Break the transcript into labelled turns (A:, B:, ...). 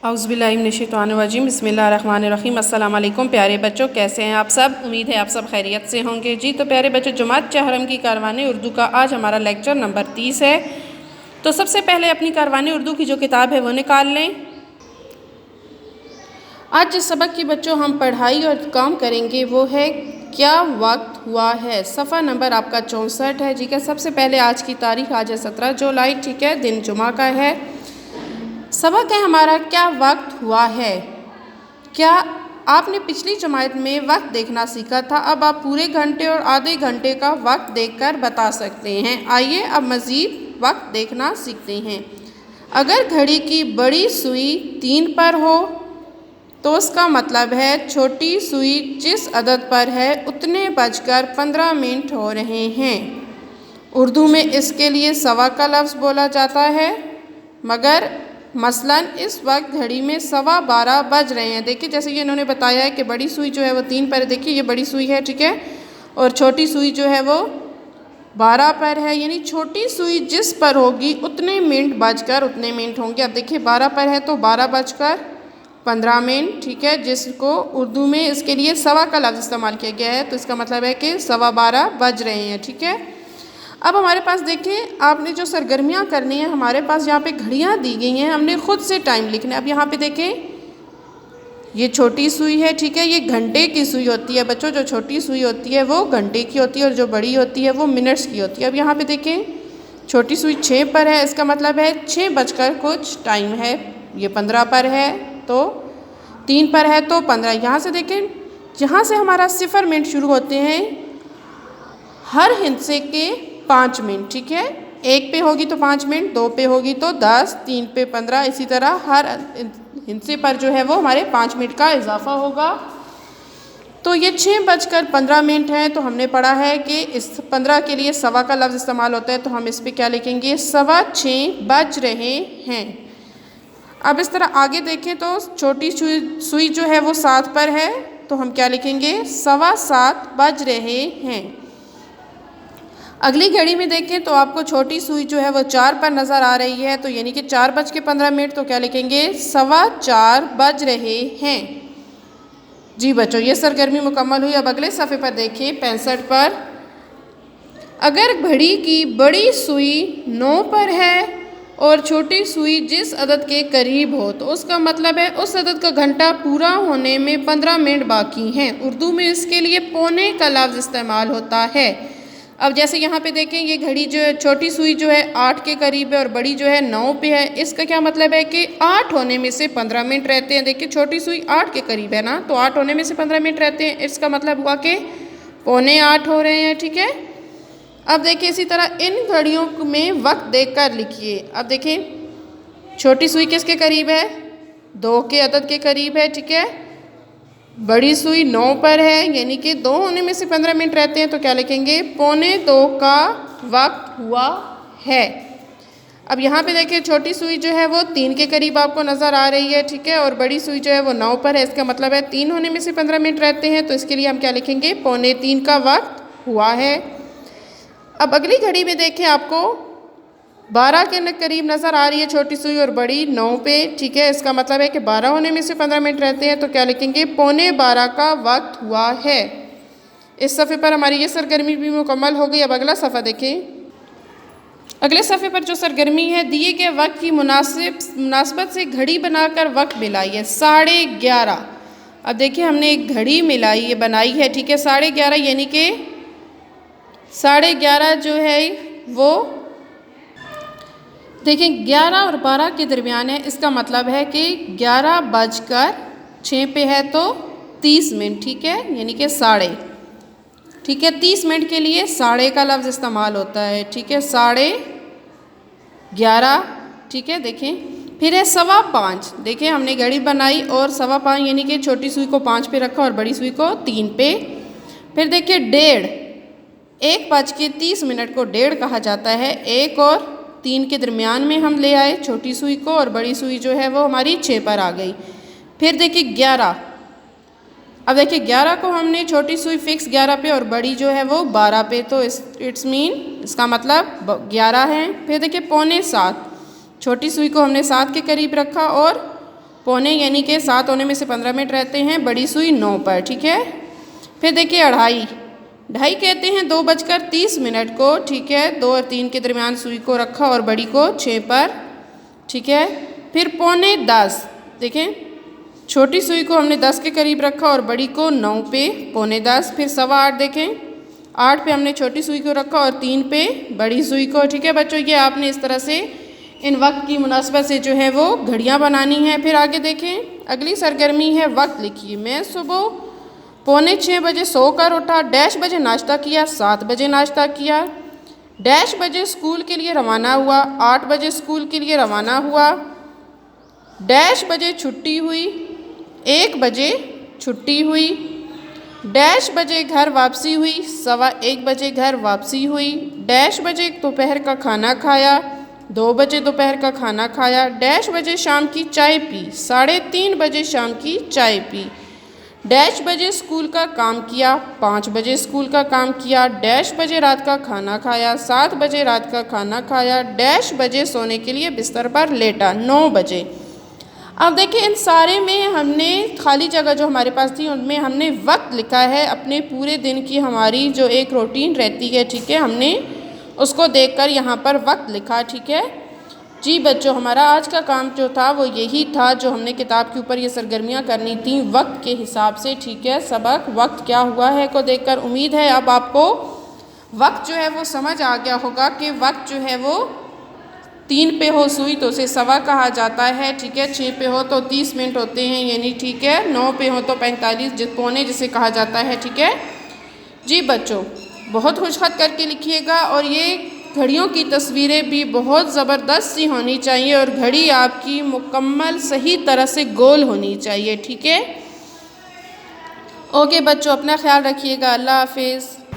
A: औज़ुबिल्लाहिमिनश्शैतानिर्रजीम बिस्मिल्लाहिर्रहमानिर्रहीम। अस्सलाम वालेकुम प्यारे बच्चों, कैसे हैं आप सब। उम्मीद है आप सब खैरियत से होंगे। जी तो प्यारे बच्चों, जुमात चहरम की कारवानी उर्दू का आज हमारा लेक्चर नंबर 30 है। तो सबसे पहले अपनी कारवानी उर्दू की जो किताब है वो निकाल लें। आज जिस सबक की बच्चों हम पढ़ाई और काम करेंगे वो है क्या वक्त हुआ है। सफ़ा नंबर आपका 64 है। ठीक है, सबसे पहले आज की तारीख आज है 17 जुलाई। ठीक है, दिन जुमा का है। सबक है हमारा क्या वक्त हुआ है। क्या आपने पिछली जमात में वक्त देखना सीखा था, अब आप पूरे घंटे और आधे घंटे का वक्त देखकर बता सकते हैं। आइए अब मज़ीद वक्त देखना सीखते हैं। अगर घड़ी की बड़ी सुई 3 पर हो तो उसका मतलब है छोटी सुई जिस अदद पर है उतने बजकर 15 मिनट हो रहे हैं। उर्दू में इसके लिए सवा का लफ्ज़ बोला जाता है, मगर मसलन इस वक्त घड़ी में 12:15 बज रहे हैं। देखिए जैसे कि इन्होंने बताया है कि बड़ी सुई जो है वो 3 पर है। देखिए ये बड़ी सुई है, ठीक है, और छोटी सुई जो है वो 12 पर है। यानी छोटी सुई जिस पर होगी उतने मिनट बजकर उतने मिनट होंगे। अब देखिए 12 पर है तो 12 बजकर 15 मिनट, ठीक है, जिसको उर्दू में इसके लिए सवा का लफ्ज़ इस्तेमाल किया गया है। तो इसका मतलब है कि 12:15 बज रहे हैं। ठीक है, अब हमारे पास देखिए आपने जो सरगर्मियाँ करनी है, हमारे पास यहाँ पे घड़ियाँ दी गई हैं, हमने ख़ुद से टाइम लिखना है। अब यहाँ पे देखें ये छोटी सुई है, ठीक है, ये घंटे की सुई होती है बच्चों। जो छोटी सुई होती है वो घंटे की होती है और जो बड़ी होती है वो मिनट्स की होती है। अब यहाँ पे देखें छोटी सुई 6 पर है, इसका मतलब है 6 बजकर कुछ टाइम है। ये 15 पर है तो 3 पर है तो 15। यहाँ से देखें जहाँ से हमारा 0 मिनट शुरू होते हैं हर हिस्से के 5 मिनट, ठीक है। 1 पे होगी तो 5 मिनट, 2 पे होगी तो 10, 3 पे 15, इसी तरह हर हिस्से पर जो है वो हमारे 5 मिनट का इजाफा होगा। तो ये 6 बजकर 15 मिनट है। तो हमने पढ़ा है कि इस 15 के लिए सवा का लफ्ज़ इस्तेमाल होता है, तो हम इस पर क्या लिखेंगे 6:15 बज रहे हैं। अब इस तरह आगे देखें तो छोटी सुई जो है वो 7 पर है, तो हम क्या लिखेंगे 7:15 बज रहे हैं। अगली घड़ी में देखें तो आपको छोटी सुई जो है वो 4 पर नज़र आ रही है, तो यानी कि 4:15, तो क्या लिखेंगे 4:15 बज रहे हैं। जी बच्चों, ये सरगर्मी मुकम्मल हुई। अब अगले सफ़े पर देखिए 65 पर। अगर घड़ी की बड़ी सुई 9 पर है और छोटी सुई जिस अदद के करीब हो तो उसका मतलब है उस अदद का घंटा पूरा होने में 15 मिनट बाकी हैं। उर्दू में इसके लिए पौने का लफ्ज़ इस्तेमाल होता है। अब जैसे यहाँ पे देखें ये घड़ी जो है छोटी सुई जो है 8 के करीब है और बड़ी जो है 9 पे है। इसका क्या मतलब है कि 8 होने में से 15 मिनट रहते हैं। देखिए छोटी सुई 8 के करीब है ना, तो 8 होने में से 15 मिनट रहते हैं। इसका मतलब हुआ कि 7:45 हो रहे हैं, ठीक है। अब देखिए इसी तरह इन घड़ियों में वक्त देखकर लिखिए। अब देखें छोटी सुई किसके करीब है 2 के अदद के करीब है, ठीक है। बड़ी सुई 9 पर है, यानी कि 2 होने में से 15 मिनट रहते हैं, तो क्या लिखेंगे 2:45 का वक्त हुआ है। अब यहाँ पे देखिए छोटी सुई जो है वो 3 के करीब आपको नज़र आ रही है, ठीक है, और बड़ी सुई जो है वो 9 पर है। इसका मतलब है 3 होने में से 15 मिनट रहते हैं, तो इसके लिए हम क्या लिखेंगे 2:45 का वक्त हुआ है। अब अगली घड़ी में देखें आपको 12 के करीब नज़र आ रही है छोटी सुई और बड़ी 9 पे, ठीक है। इसका मतलब है कि 12 होने में से 15 मिनट रहते हैं, तो क्या लिखेंगे 12:45 का वक्त हुआ है। इस सफ़े पर हमारी ये सरगर्मी भी मुकम्मल हो गई। अब अगला सफ़ा देखें। अगले सफ़े पर जो सरगर्मी है दिए गए वक्त की मुनासिबत से घड़ी बनाकर वक्त मिलाई है 11:30। अब देखिए हमने एक घड़ी मिलाई बनाई है, ठीक है, 11:30, यानी कि 11:30 जो है वो देखिए 11 और 12 के दरमियान है। इसका मतलब है कि 11:06 पे है तो 30 मिनट, ठीक है, यानी कि साढ़े, ठीक है, 30 मिनट के लिए साढ़े का लफ्ज़ इस्तेमाल होता है, ठीक है, 11:30, ठीक है। देखें फिर है 5:15। देखिए हमने घड़ी बनाई और 5:15 यानी कि छोटी सुई को 5 पे रखा और बड़ी सुई को 3 पे। फिर देखिए 1:30, 1:30 को 1:30 कहा जाता है। 1 और 3 के दरमियान में हम ले आए छोटी सुई को और बड़ी सुई जो है वो हमारी 6 पर आ गई। फिर देखिए 11। अब देखिए 11 को हमने छोटी सुई फिक्स 11 पे और बड़ी जो है वो 12 पे, तो इट्स मीन इसका मतलब 11 है। फिर देखिए 6:45, छोटी सुई को हमने 7 के करीब रखा और पौने यानी कि 7 होने में से 15 मिनट रहते हैं, बड़ी सुई 9 पर, ठीक है। फिर देखिए अढ़ाई, ढाई कहते हैं 2:30 को, ठीक है। 2 और 3 के दरमियान सुई को रखा और बड़ी को 6 पर, ठीक है। फिर पौने 10, देखें छोटी सुई को हमने 10 के करीब रखा और बड़ी को 9 पे, पौने 10। फिर 8:15 देखें, 8 पे हमने छोटी सुई को रखा और 3 पे बड़ी सुई को, ठीक है बच्चों। ये आपने इस तरह से इन वक्त की मुनासबत से जो है वो घड़ियाँ बनानी है। फिर आगे देखें, अगली सरगर्मी है वक्त लिखिए। मैं सुबह पौने 6 बजे सोकर उठा, डैश बजे नाश्ता किया, 7 बजे नाश्ता किया, डैश बजे स्कूल के लिए रवाना हुआ, 8 बजे स्कूल के लिए रवाना हुआ, डैश बजे छुट्टी हुई, 1 बजे छुट्टी हुई, डैश बजे घर वापसी हुई, 1:15 बजे घर वापसी हुई, डैश बजे दोपहर का खाना खाया, 2 बजे दोपहर का खाना खाया, डैश बजे शाम की चाय पी, 3:30 बजे शाम की चाय पी, डैश बजे स्कूल का काम किया, 5 बजे स्कूल का काम किया, डैश बजे रात का खाना खाया, 7 बजे रात का खाना खाया, डैश बजे सोने के लिए बिस्तर पर लेटा, 9 बजे। अब देखिए इन सारे में हमने खाली जगह जो हमारे पास थी उनमें हमने वक्त लिखा है, अपने पूरे दिन की हमारी जो एक रूटीन रहती है, ठीक है, हमने उसको देखकर यहाँ पर वक्त लिखा, ठीक है जी बच्चों। हमारा आज का काम जो था वो यही था, जो हमने किताब के ऊपर ये सरगर्मियाँ करनी थी वक्त के हिसाब से, ठीक है। सबक वक्त क्या हुआ है को देखकर उम्मीद है अब आपको वक्त जो है वो समझ आ गया होगा कि वक्त जो है वो 3 पे हो सुई तो उसे सवा कहा जाता है, ठीक है। 6 पे हो तो 30 मिनट होते हैं यानी, ठीक है। 9 पे हो तो 45 पौने जिसे कहा जाता है, ठीक है जी बच्चों। बहुत खुशखत करके लिखिएगा और ये घड़ियों की तस्वीरें भी बहुत ज़बरदस्त सी होनी चाहिए और घड़ी आपकी मुकम्मल सही तरह से गोल होनी चाहिए, ठीक है। ओके बच्चों, अपना ख्याल रखिएगा। अल्लाह हाफिज़।